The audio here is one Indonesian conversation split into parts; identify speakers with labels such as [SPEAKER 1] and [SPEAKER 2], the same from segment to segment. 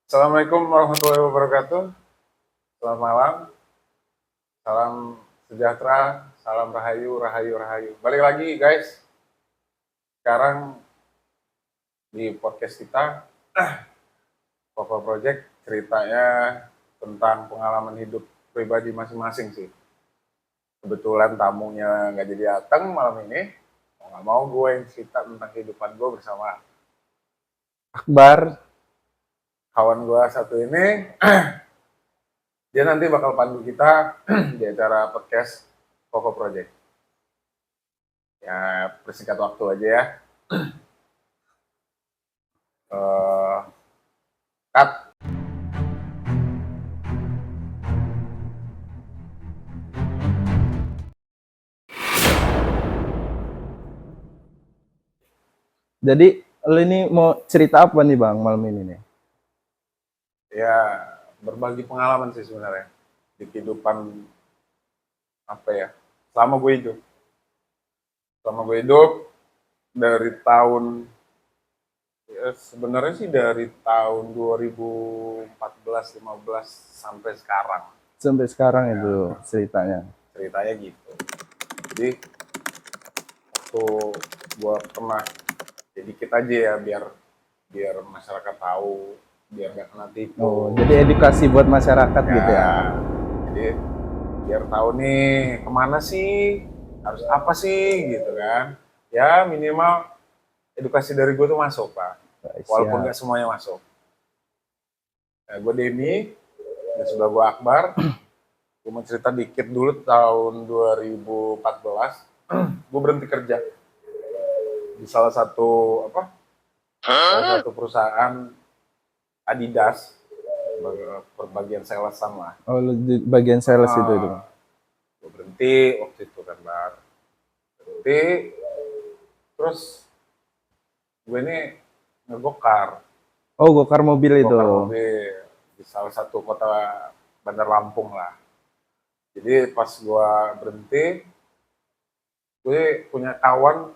[SPEAKER 1] Assalamualaikum warahmatullahi wabarakatuh. Selamat malam, salam sejahtera, salam rahayu, rahayu, rahayu. Balik lagi guys, sekarang di podcast kita, Papa Project, ceritanya tentang pengalaman hidup pribadi masing-masing sih. Kebetulan tamunya nggak jadi datang malam ini, mau nggak mau gue yang cerita tentang kehidupan gue bersama
[SPEAKER 2] Akbar.
[SPEAKER 1] kawan gue satu ini. Dia nanti bakal pandu kita di acara podcast Koko Project. Ya, persingkat waktu aja ya. Cut.
[SPEAKER 2] Jadi lo ini mau cerita apa nih Bang malam ini nih?
[SPEAKER 1] Ya, berbagi pengalaman sih sebenarnya di kehidupan apa ya, selama gue hidup. Selama gue hidup dari tahun ya sebenarnya sih dari tahun 2014-15 sampai sekarang.
[SPEAKER 2] Sampai sekarang
[SPEAKER 1] Ya,
[SPEAKER 2] itu ceritanya.
[SPEAKER 1] ceritanya gitu. Jadi waktu gue pernah sedikit aja ya biar biar masyarakat tahu, biar nggak kena tipu.
[SPEAKER 2] Oh, jadi edukasi buat masyarakat gitu ya.
[SPEAKER 1] Jadi biar tahu nih kemana sih, harus apa sih gitu kan. Ya minimal edukasi dari gue tuh masuk Pak, walaupun
[SPEAKER 2] Siap.
[SPEAKER 1] nggak semuanya masuk. Nah, gue Denny, dan sebelah gue Akbar. Gue mau cerita dikit dulu tahun 2014, gue berhenti kerja di salah satu salah satu perusahaan Adidas, perbagian salesan lah.
[SPEAKER 2] Oh, lo di bagian sales itu.
[SPEAKER 1] Gue berhenti waktu itu kan Bar. Berhenti, terus gue ini ngegokar.
[SPEAKER 2] Oh, gokar mobil itu.
[SPEAKER 1] Gokar mobil di salah satu kota Bandar Lampung lah. Jadi pas gue berhenti, gue punya kawan,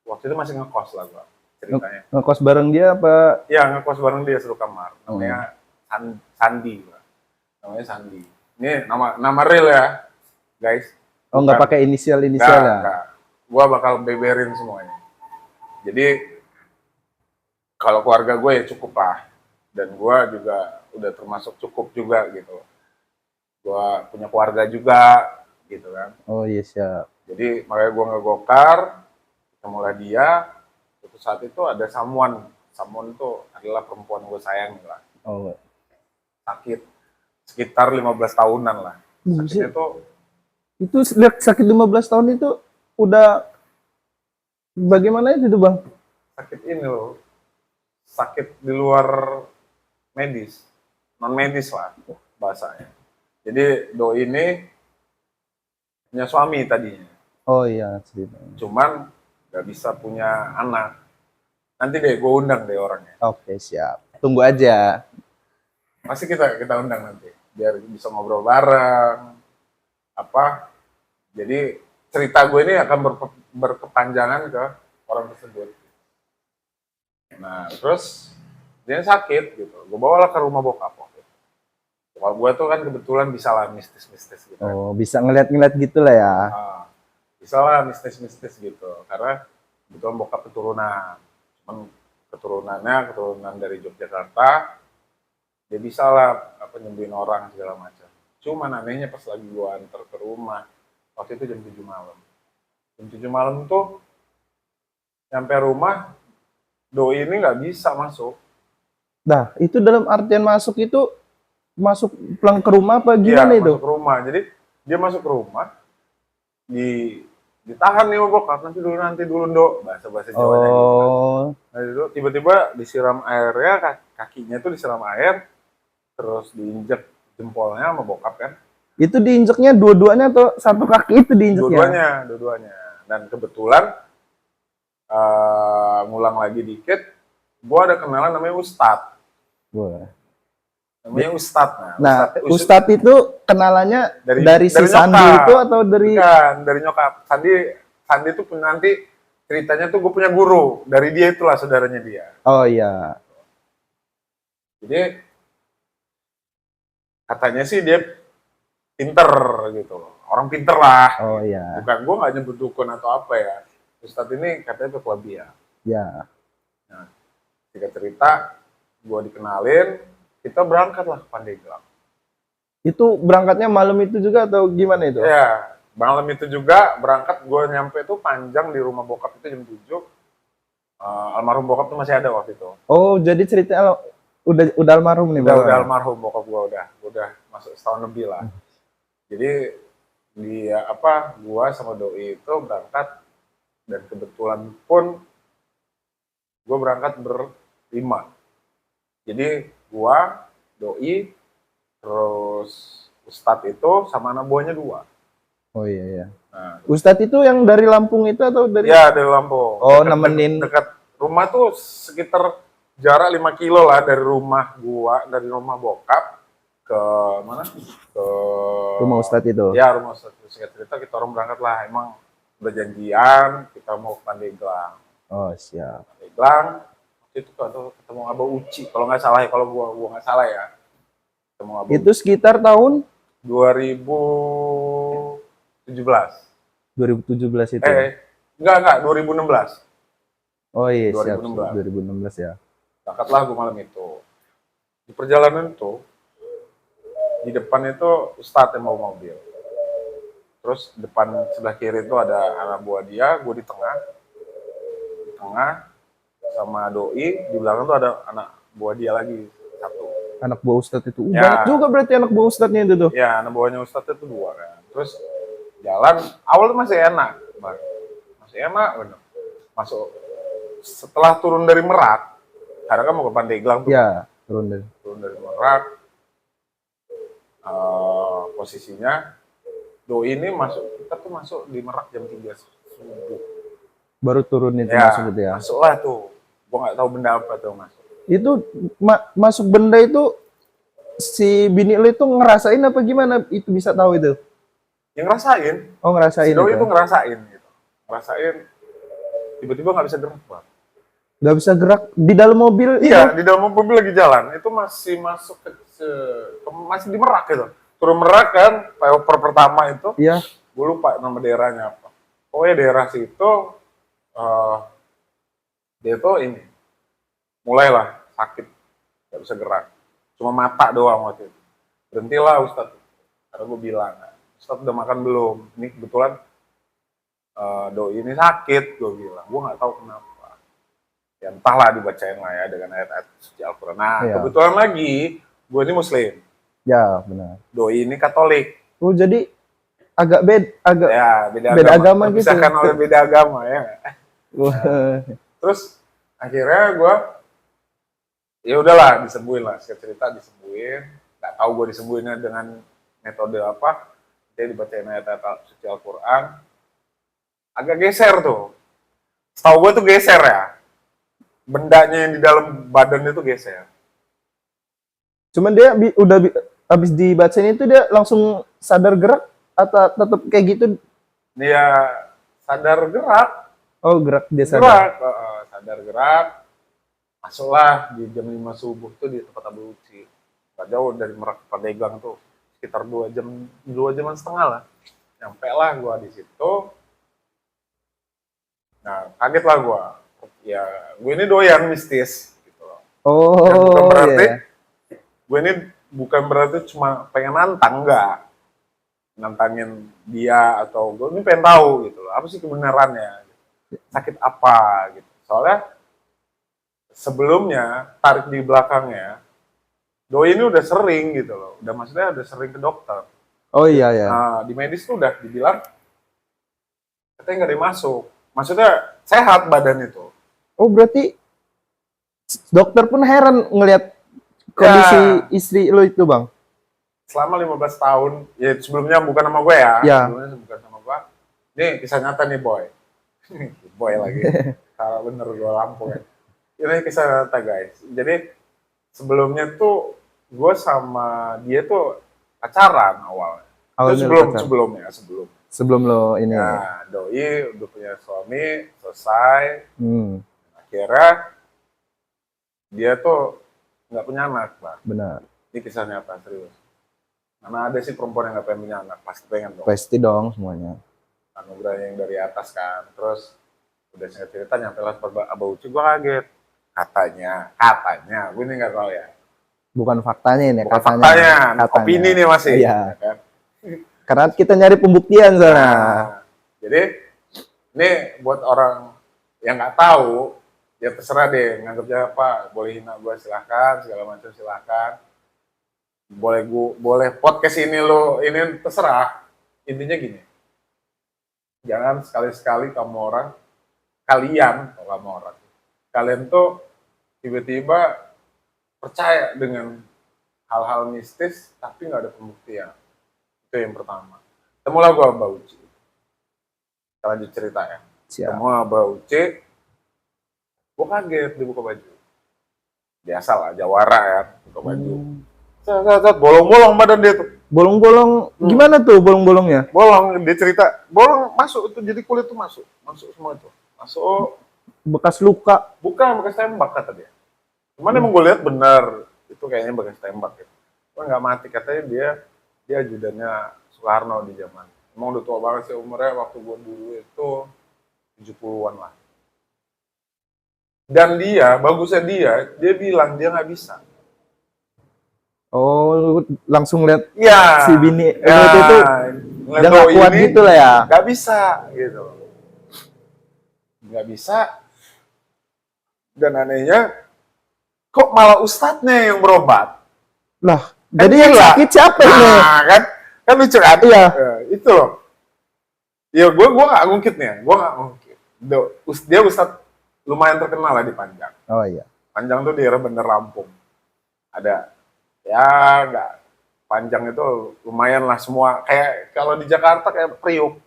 [SPEAKER 1] waktu itu masih ngekos lah gue ceritanya.
[SPEAKER 2] Ngekos bareng dia apa?
[SPEAKER 1] Ya ngekos bareng dia satu kamar, namanya Sandi. Namanya Sandi. Ini nama real ya, guys.
[SPEAKER 2] Oh, nggak pakai inisial ya?
[SPEAKER 1] Enggak. Gua bakal beberin semuanya. Jadi kalau keluarga gue ya cukup lah, dan gue juga udah termasuk cukup juga gitu. Gue punya keluarga juga gitu kan.
[SPEAKER 2] Oh iya siap.
[SPEAKER 1] Jadi makanya gue ngegokar, ketemulah dia. Suatu saat itu ada Samuan itu adalah perempuan gue sayang lah.
[SPEAKER 2] Oh.
[SPEAKER 1] Sakit sekitar 15 tahunan lah. Sakitnya tuh
[SPEAKER 2] Itu sakit 15 tahun itu udah bagaimana itu Bang?
[SPEAKER 1] sakit ini loh, sakit di luar medis, non medis lah bahasanya. Jadi doi ini punya suami tadinya,
[SPEAKER 2] Oh iya ceritanya.
[SPEAKER 1] cuman nggak bisa punya anak. Nanti deh gue undang deh orangnya.
[SPEAKER 2] Oke siap. Tunggu aja.
[SPEAKER 1] Pasti kita undang nanti, biar bisa ngobrol bareng. Apa? Jadi cerita gue ini akan berkepanjangan ke orang tersebut. Nah terus dia sakit gitu, gue bawalah ke rumah bokap. Bokap gue tuh kan kebetulan bisa lah mistis-mistis gitu.
[SPEAKER 2] Oh bisa ngeliat-ngeliat gitu lah ya.
[SPEAKER 1] Bisa lah mistis-mistis gitu, karena kebetulan bokap keturunan. Cuman keturunan dari Yogyakarta, dia bisa lah nyembuhin orang segala macam. Cuman anehnya pas lagi gue antar ke rumah, waktu itu jam 7 malam. Jam 7 malam tuh nyampe rumah, doi ini nggak bisa masuk.
[SPEAKER 2] Nah, itu dalam artian masuk itu masuk pulang ke rumah apa gimana itu?
[SPEAKER 1] Masuk ke rumah. Jadi dia masuk ke rumah, ditahan nih sama bokap, nanti dulu Dok, bahasa Jawanya gitu kan. Nah, itu tiba-tiba disiram airnya, kakinya tuh disiram air, terus diinjek jempolnya sama bokap kan.
[SPEAKER 2] Itu diinjeknya dua-duanya atau satu kaki itu diinjeknya?
[SPEAKER 1] Dua-duanya. Dan kebetulan ngulang lagi dikit, gue ada kenalan namanya Ustadz. Namanya Ustadz.
[SPEAKER 2] Nah, Ustadz itu kenalannya dari si Sandi
[SPEAKER 1] nyokap.
[SPEAKER 2] itu atau dari?
[SPEAKER 1] Bukan, dari nyokap. Sandi itu nanti ceritanya tuh gue punya guru. Dari dia itulah saudaranya dia.
[SPEAKER 2] Oh iya.
[SPEAKER 1] Jadi katanya sih dia pinter gitu loh. Orang pinter lah.
[SPEAKER 2] Oh iya.
[SPEAKER 1] Bukan, gue nggak nyebut dukun atau apa ya. Ustadz ini katanya petua biak.
[SPEAKER 2] Ya.
[SPEAKER 1] Nah, jika cerita, gue dikenalin, kita berangkatlah ke Pandeglang.
[SPEAKER 2] Itu berangkatnya malam itu juga atau gimana itu?
[SPEAKER 1] Ya, malam itu juga berangkat, gue nyampe tuh panjang di rumah bokap itu jam 7. Almarhum bokap tuh masih ada waktu itu.
[SPEAKER 2] Oh, jadi ceritanya udah almarhum nih, Bang.
[SPEAKER 1] Udah almarhum bokap gue udah masuk setahun lebih lah. Jadi dia gua sama doi itu berangkat, dan kebetulan pun gue berangkat berlima. Jadi gua, doi, terus Ustadz itu sama anak buahnya 2.
[SPEAKER 2] Oh iya ya.
[SPEAKER 1] Nah,
[SPEAKER 2] Ustadz itu yang dari Lampung itu atau dari?
[SPEAKER 1] ya dari Lampung.
[SPEAKER 2] Oh, nemenin.
[SPEAKER 1] Dekat rumah tuh sekitar jarak 5 kilo lah dari rumah gua, dari rumah bokap ke mana? Ke
[SPEAKER 2] Rumah Ustadz itu.
[SPEAKER 1] Ya, rumah Ustadz. Singkat cerita kita orang berangkat lah. Emang udah janjian kita mau ke Pandeglang.
[SPEAKER 2] Oh, siap.
[SPEAKER 1] Pandeglang waktu itu ketemu Abah Uci kalau nggak salah ya, kalau gua nggak salah ya. Ketemu Abah
[SPEAKER 2] Itu sekitar tahun
[SPEAKER 1] 2017.
[SPEAKER 2] 2017 itu.
[SPEAKER 1] Enggak, 2016.
[SPEAKER 2] Oh iya, siap.
[SPEAKER 1] 2016.
[SPEAKER 2] 2016 ya.
[SPEAKER 1] Berangkatlah gue malam itu. Di perjalanan itu, di depan itu Ustadz yang bawa mobil. Terus depan sebelah kiri itu ada anak buah dia, gue di tengah. Di tengah sama doi, di belakang tuh ada anak buah dia lagi satu.
[SPEAKER 2] Anak buah Ustadz itu.
[SPEAKER 1] Ya.
[SPEAKER 2] Banyak juga berarti anak buah Ustadznya itu tuh.
[SPEAKER 1] Ya, anak buahnya Ustadz itu 2 kan. Terus jalan, awal tuh masih enak. Bang. Masih enak, bener. Masuk. Setelah turun dari Merak, karena kan mau ke Pandeglang tuh.
[SPEAKER 2] Ya, turun
[SPEAKER 1] dari Merak, posisinya doi ini kita tuh masuk di Merak jam 3 subuh.
[SPEAKER 2] Baru turun itu
[SPEAKER 1] Ya,
[SPEAKER 2] masuk gitu ya.
[SPEAKER 1] masuklah tuh. Gua nggak tahu benda apa tuh masuk.
[SPEAKER 2] Itu masuk benda itu si bini lu itu ngerasain apa gimana? Itu bisa tahu itu?
[SPEAKER 1] Yang ngerasain,
[SPEAKER 2] Oh, ngerasain
[SPEAKER 1] si doi
[SPEAKER 2] itu.
[SPEAKER 1] itu ngerasain gitu. Ngerasain, tiba-tiba nggak bisa gerak, Bang.
[SPEAKER 2] Nggak bisa gerak di dalam mobil
[SPEAKER 1] Iya,
[SPEAKER 2] itu?
[SPEAKER 1] di dalam mobil lagi jalan. Itu masih masuk masih di Merak gitu. Turun Merak kan, flyover pertama itu.
[SPEAKER 2] Iya.
[SPEAKER 1] Gue lupa nama daerahnya apa. Pokoknya daerah situ, dia tuh ini, mulailah sakit, nggak bisa gerak. Cuma mata doang waktu itu. Berhentilah Ustadz. Karena gue bilang, Ustadz udah makan belum? Ini kebetulan doi ini sakit, gue bilang. Gue nggak tahu kenapa. Ya entahlah, dibacain lah ya dengan ayat-ayat suci Al-Quran. Nah,
[SPEAKER 2] Iya.
[SPEAKER 1] kebetulan lagi, gue ini Muslim.
[SPEAKER 2] Ya, benar.
[SPEAKER 1] Doi ini Katolik.
[SPEAKER 2] Oh, jadi agak
[SPEAKER 1] Ya,
[SPEAKER 2] beda agama gitu.
[SPEAKER 1] Terpisahkan oleh beda agama ya.
[SPEAKER 2] Wah.
[SPEAKER 1] Terus akhirnya gue, ya udahlah disembuhin lah. Saya cerita disembuhin. Nggak tahu gue disembuhinnya dengan metode apa. Dia dibacain ayat-ayat suci Al-Quran. Agak geser tuh. Setahu gue tuh geser ya. Bendanya yang di dalam badan itu geser.
[SPEAKER 2] Cuman dia habis dibacain itu dia langsung sadar gerak atau tetap kayak gitu?
[SPEAKER 1] Dia sadar gerak.
[SPEAKER 2] Oh, gerak dia sadar.
[SPEAKER 1] Gerak. Sadar gerak. Masuklah di jam 5 subuh tuh di tempat Abu Uci. Gak jauh dari Merak ke Pandeglang tuh. Sekitar 2 jaman setengah lah. Nyampe lah gua di situ. Nah, kaget lah gua. Ya, gue ini doyan mistis gitu loh.
[SPEAKER 2] Oh,
[SPEAKER 1] Dan bukan berarti
[SPEAKER 2] iya.
[SPEAKER 1] gue ini bukan berarti cuma pengen nantang, enggak. Nantangin dia atau gue ini pengen tahu gitu loh. Apa sih kebenarannya? Sakit apa gitu. Soalnya sebelumnya tarik di belakangnya doi ini udah sering gitu loh. Maksudnya udah sering ke dokter.
[SPEAKER 2] Oh iya ya.
[SPEAKER 1] Nah, di medis tuh udah dibilang katanya nggak ada yang masuk. Maksudnya sehat badan itu.
[SPEAKER 2] Oh, berarti dokter pun heran ngelihat kondisi istri lo itu, Bang.
[SPEAKER 1] Selama 15 tahun, ya sebelumnya bukan sama gue ya.
[SPEAKER 2] Ya.
[SPEAKER 1] Sebelumnya bukan sama gue. Ini kisah nyata nih, Boy. Boy lagi. Kalau bener gue Lampung ya. Ini kisah nyata, guys. Jadi sebelumnya tuh gue sama dia tuh pacaran awalnya. Itu sebelum
[SPEAKER 2] lo ini.
[SPEAKER 1] Nah, doi udah punya suami, selesai.
[SPEAKER 2] Hmm,
[SPEAKER 1] Akhirnya dia tuh nggak punya anak, Bang.
[SPEAKER 2] benar.
[SPEAKER 1] Ini kisah nyata, serius. Mana ada sih perempuan yang nggak pengen punya anak? Pasti pengen dong.
[SPEAKER 2] Pasti dong semuanya.
[SPEAKER 1] Anugerah yang dari atas kan. Terus udah singkat cerita nyampe lah Abah Uci, gue kaget. Katanya, gue ini nggak tahu ya.
[SPEAKER 2] Bukan faktanya ini,
[SPEAKER 1] Bukan
[SPEAKER 2] katanya.
[SPEAKER 1] faktanya, opini nih masih.
[SPEAKER 2] Iya.
[SPEAKER 1] Ya kan?
[SPEAKER 2] Karena kita nyari pembuktian sana.
[SPEAKER 1] Nah, jadi ini buat orang yang nggak tahu, ya terserah deh, nganggapnya apa, boleh hina gue silahkan, segala macam silahkan. Boleh podcast ini ini terserah. Intinya gini, jangan sekali-sekali kalian tuh tiba-tiba percaya dengan hal-hal mistis tapi nggak ada pembuktian. Itu yang pertama. Temulah gue Abah Uci. Kita lanjut cerita ya.
[SPEAKER 2] Siap.
[SPEAKER 1] Temu Abah Uci, gue kaget dia buka baju. Biasa lah, jawara ya, buka baju. Bolong-bolong badan dia tuh.
[SPEAKER 2] Bolong-bolong, gimana tuh bolong-bolongnya?
[SPEAKER 1] Bolong, dia cerita, bolong masuk tuh, jadi kulit tuh masuk semua itu. Masuk,
[SPEAKER 2] Bekas luka.
[SPEAKER 1] bukan bekas tembak kata dia. Cuman emang gue lihat bener, itu kayaknya bekas tembak gitu. Gue nggak mati, katanya dia ajudannya Soekarno di zaman. Emang udah tua banget sih umurnya, waktu gue dulu itu 70-an lah. Dan bagusnya dia bilang dia nggak bisa.
[SPEAKER 2] Oh, langsung lihat
[SPEAKER 1] Iya.
[SPEAKER 2] si bini
[SPEAKER 1] Ya,
[SPEAKER 2] itu
[SPEAKER 1] ngeliat
[SPEAKER 2] udah nggak
[SPEAKER 1] doi
[SPEAKER 2] kuat
[SPEAKER 1] ini,
[SPEAKER 2] gitu lah ya.
[SPEAKER 1] nggak bisa gitu. Nggak bisa. Dan anehnya, kok malah ustadznya yang berobat?
[SPEAKER 2] Lah,
[SPEAKER 1] Kan
[SPEAKER 2] jadi yang
[SPEAKER 1] gila.
[SPEAKER 2] sakit siapa ini?
[SPEAKER 1] Nah, kan lucu kan?
[SPEAKER 2] Iya.
[SPEAKER 1] Itu loh. Ya gue nggak ngungkit nih, gue nggak ngungkit. Dia ustadz lumayan terkenal lah di Panjang.
[SPEAKER 2] Oh iya.
[SPEAKER 1] Panjang tuh daerah Bener Lampung. Ada ya nggak Panjang itu lumayan lah semua. Kayak kalau di Jakarta kayak Priuk,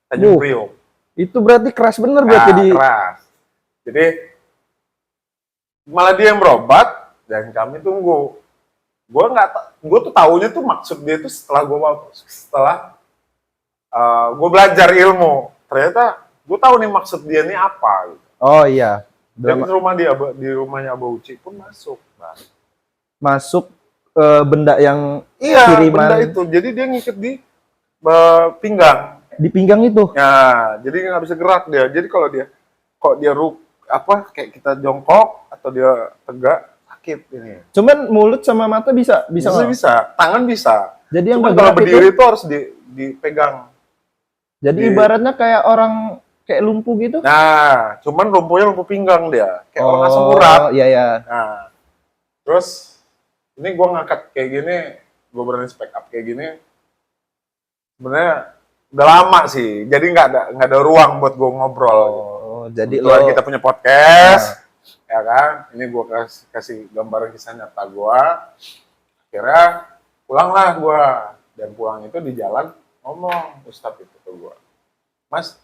[SPEAKER 1] Tanjung Priuk.
[SPEAKER 2] Itu berarti keras bener berarti di
[SPEAKER 1] Keras. Jadi malah dia yang berobat dan kami tunggu. Gue tuh taunya tuh maksud dia tuh setelah gue belajar ilmu. Ternyata gue tahu nih maksud dia nih apa. Gitu.
[SPEAKER 2] Oh iya.
[SPEAKER 1] Dan di rumahnya Abah Uci pun masuk. Nah.
[SPEAKER 2] Masuk benda yang
[SPEAKER 1] Iya,
[SPEAKER 2] kiriman
[SPEAKER 1] benda itu. Jadi dia ngikat di pinggang.
[SPEAKER 2] di pinggang itu.
[SPEAKER 1] Ya, jadi nggak bisa gerak dia. Jadi kalau dia kayak kita jongkok atau dia tegak sakit ini.
[SPEAKER 2] Cuman mulut sama mata bisa nggak?
[SPEAKER 1] Bisa. Tangan bisa.
[SPEAKER 2] Jadi yang
[SPEAKER 1] Cuman
[SPEAKER 2] bergerak
[SPEAKER 1] kalau berdiri itu harus dipegang.
[SPEAKER 2] Jadi ibaratnya kayak orang kayak lumpuh gitu.
[SPEAKER 1] Nah, cuman lumpuh pinggang dia. Kayak orang asam urat.
[SPEAKER 2] Iya ya.
[SPEAKER 1] Nah, terus ini gue ngangkat kayak gini, gue berani speak up kayak gini. Sebenarnya udah lama sih, jadi nggak ada ruang buat gue ngobrol.
[SPEAKER 2] Oh, jadi
[SPEAKER 1] Kita punya podcast, ya kan? Ini gue kasih gambaran kisah nyata gue. Akhirnya pulanglah gue, dan pulang itu di jalan ngomong Ustadz itu ke gue, Mas,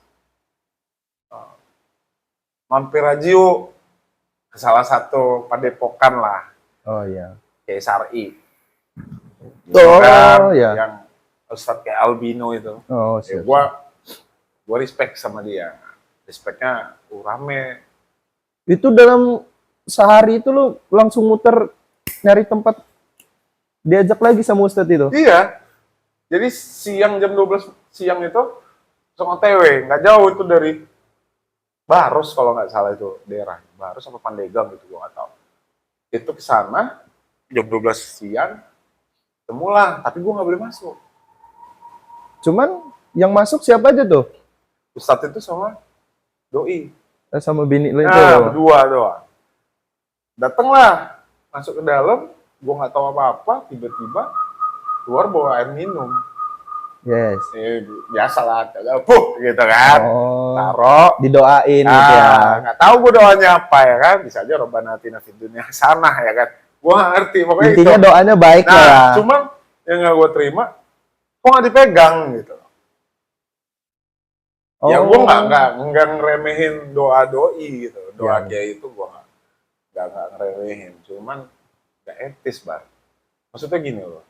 [SPEAKER 1] mampir aja yuk ke salah satu padepokan lah.
[SPEAKER 2] Oh iya.
[SPEAKER 1] Kayak Sari.
[SPEAKER 2] Iya.
[SPEAKER 1] Yang Ustadz kayak albino itu.
[SPEAKER 2] Oh,
[SPEAKER 1] Ya,
[SPEAKER 2] siap.
[SPEAKER 1] gua respect sama dia. Respectnya rame.
[SPEAKER 2] Itu dalam sehari itu lu langsung muter nyari tempat diajak lagi sama Ustadz itu?
[SPEAKER 1] Iya. Jadi jam 12 siang itu langsung OTW. Nggak jauh itu dari Baros kalau nggak salah itu daerah. Baros apa Pandeglang gitu, gua nggak tahu. Itu ke sana jam 12 siang. Temulah, tapi gua nggak boleh masuk.
[SPEAKER 2] Cuman yang masuk siapa aja tuh?
[SPEAKER 1] Ustadz itu sama doi.
[SPEAKER 2] Sama bini lo itu.
[SPEAKER 1] Nah, berdua doang. Datanglah, masuk ke dalam, gue nggak tahu apa-apa, tiba-tiba keluar bawa air minum.
[SPEAKER 2] Yes.
[SPEAKER 1] Biasa lah, gitu kan.
[SPEAKER 2] Oh.
[SPEAKER 1] Taruh.
[SPEAKER 2] Didoain gitu ya.
[SPEAKER 1] Nggak tahu gue doanya apa ya kan. Bisa aja Robbana atina fid dunya hasanah ya kan. Gue nggak ngerti, pokoknya
[SPEAKER 2] Intinya
[SPEAKER 1] itu.
[SPEAKER 2] doanya baik
[SPEAKER 1] Nah,
[SPEAKER 2] lah.
[SPEAKER 1] cuman yang nggak gue terima, kok nggak dipegang gitu. Ya gue nggak ngeremehin doa doi gitu, doa kiai itu gue nggak ngeremehin, cuman nggak etis bar. Maksudnya gini loh,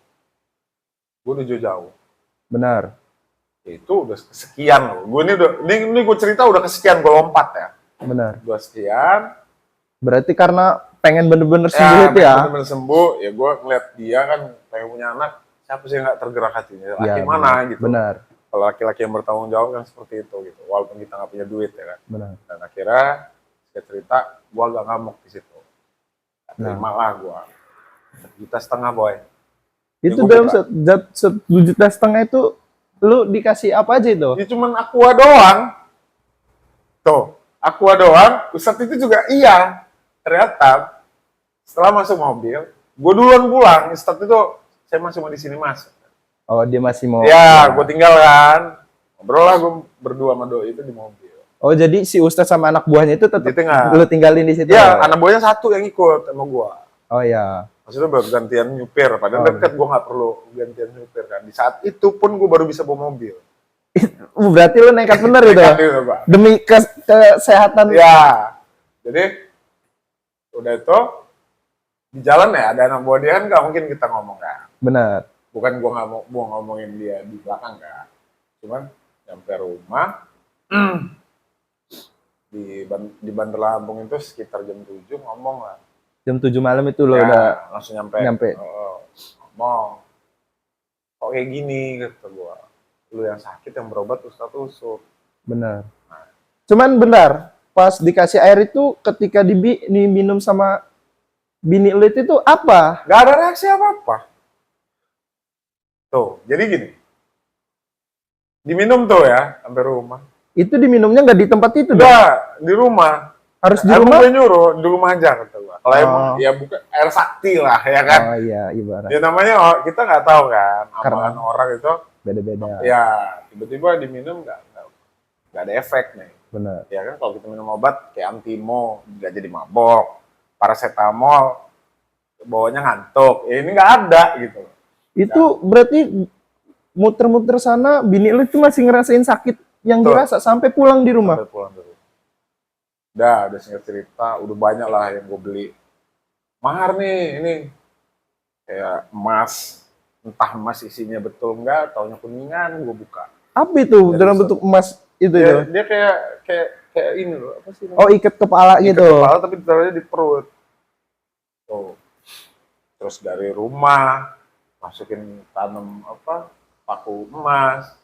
[SPEAKER 1] gue udah jauh,
[SPEAKER 2] Benar.
[SPEAKER 1] itu udah kesekian loh. Gue ini gue cerita udah kesekian, gue lompat ya.
[SPEAKER 2] Benar.
[SPEAKER 1] Udah sekian.
[SPEAKER 2] Berarti karena pengen bener-bener sembuh itu ya.
[SPEAKER 1] Bener-bener sembuh, ya gue ngeliat dia kan pengen punya anak, siapa sih yang nggak tergerak hatinya? Laki
[SPEAKER 2] Ya,
[SPEAKER 1] mana gitu.
[SPEAKER 2] Benar,
[SPEAKER 1] Kalau laki-laki yang bertanggung jawab kan seperti itu gitu. Walaupun kita nggak punya duit ya kan.
[SPEAKER 2] benar.
[SPEAKER 1] Dan akhirnya saya cerita, gue agak ngamuk di situ. Terima lah gue. 1,5 juta boy.
[SPEAKER 2] Itu
[SPEAKER 1] gua
[SPEAKER 2] dalam
[SPEAKER 1] buka.
[SPEAKER 2] 1,5 juta itu lu dikasih apa aja itu?
[SPEAKER 1] Ini cuman aqua doang. Tuh, aqua doang. Ustadz itu juga iya. Ternyata setelah masuk mobil, gue duluan pulang. Ustadz itu, saya masih mau di sini mas.
[SPEAKER 2] Oh, dia masih mau.
[SPEAKER 1] Ya, gue tinggal kan. Ngobrol lah gue berdua sama doi itu di mobil.
[SPEAKER 2] Oh, jadi si Ustadz sama anak buahnya itu tetap
[SPEAKER 1] Di tengah.
[SPEAKER 2] lu tinggalin di situ.
[SPEAKER 1] Ya, anak buahnya satu yang ikut sama gue.
[SPEAKER 2] Oh ya.
[SPEAKER 1] Maksudnya bergantian nyupir. Padahal
[SPEAKER 2] Oh,
[SPEAKER 1] deket, gue nggak perlu gantian nyupir kan. Di saat itu pun gue baru bisa bawa mobil.
[SPEAKER 2] Berarti lu nekat bener itu.
[SPEAKER 1] Nekat gitu, Pak.
[SPEAKER 2] Demi kesehatan.
[SPEAKER 1] Ya, jadi udah itu di jalan ya ada anak buah dia kan nggak mungkin kita ngomong kan.
[SPEAKER 2] Benar.
[SPEAKER 1] Bukan gue nggak mau ngomongin dia di belakang kan. Cuman sampai rumah di Bandar Lampung itu sekitar jam 7 ngomong lah.
[SPEAKER 2] Jam 7 malam itu lo
[SPEAKER 1] Ya,
[SPEAKER 2] udah
[SPEAKER 1] langsung nyampe. Ngomong. Kok kayak gini kata gue. Lu yang sakit yang berobat Ustadz usuk.
[SPEAKER 2] benar. Cuman benar, pas dikasih air itu ketika diminum sama bini lu itu apa?
[SPEAKER 1] Gak ada reaksi apa-apa. Tuh, jadi gini. Diminum tuh ya, sampai rumah.
[SPEAKER 2] Itu diminumnya nggak di tempat itu dong?
[SPEAKER 1] Enggak, di rumah.
[SPEAKER 2] Harus di
[SPEAKER 1] Emang
[SPEAKER 2] rumah?
[SPEAKER 1] gue nyuruh, di rumah aja kata gue. Kalau emang ya bukan air sakti lah ya kan.
[SPEAKER 2] Oh iya, ibarat
[SPEAKER 1] Ya namanya kita nggak tahu kan, amalan orang itu.
[SPEAKER 2] beda-beda.
[SPEAKER 1] Ya tiba-tiba diminum nggak ada efek nih.
[SPEAKER 2] Benar.
[SPEAKER 1] Ya kan kalau kita minum obat kayak Antimo nggak jadi mabok, paracetamol bawanya ngantuk. Ya ini nggak ada gitu.
[SPEAKER 2] Itu berarti muter-muter sana, bini lu tuh masih ngerasain sakit yang
[SPEAKER 1] Betul.
[SPEAKER 2] dirasa sampai pulang di rumah.
[SPEAKER 1] Sampai pulang dulu. Udah singkat cerita, udah banyak lah yang gue beli. Mahar nih, ini kayak emas, entah emas isinya betul enggak, taunya kuningan, gue buka.
[SPEAKER 2] Apa itu
[SPEAKER 1] Dari
[SPEAKER 2] dalam
[SPEAKER 1] Ustadz.
[SPEAKER 2] bentuk emas itu?
[SPEAKER 1] Dia kayak ini loh, apa sih?
[SPEAKER 2] Oh, ikat kepala
[SPEAKER 1] Ikat
[SPEAKER 2] gitu.
[SPEAKER 1] kepala tapi ditaruhnya di perut. Tuh. Terus dari rumah masukin tanam apa? Paku emas.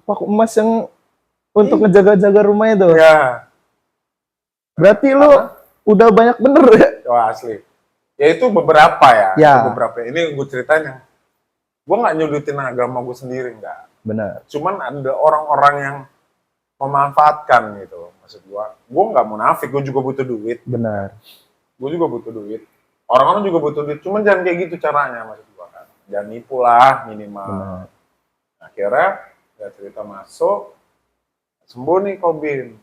[SPEAKER 2] Paku emas yang untuk ngejaga-jaga rumah itu.
[SPEAKER 1] Ya,
[SPEAKER 2] Berarti lu udah banyak bener ya?
[SPEAKER 1] wah asli. Ya itu beberapa ya.
[SPEAKER 2] Ya.
[SPEAKER 1] Itu beberapa. Ini gue ceritanya. Gue nggak nyudutin agama gue sendiri enggak.
[SPEAKER 2] Benar.
[SPEAKER 1] Cuman ada orang-orang yang memanfaatkan gitu. Maksud gue nggak munafik. Gue juga butuh duit.
[SPEAKER 2] Benar.
[SPEAKER 1] Gue juga butuh duit. Orang-orang juga butuh duit. Cuman jangan kayak gitu caranya maksud gue kan. Jangan nipu lah minimal.
[SPEAKER 2] Benar.
[SPEAKER 1] Akhirnya ya cerita masuk. Sembuh nih Kobin.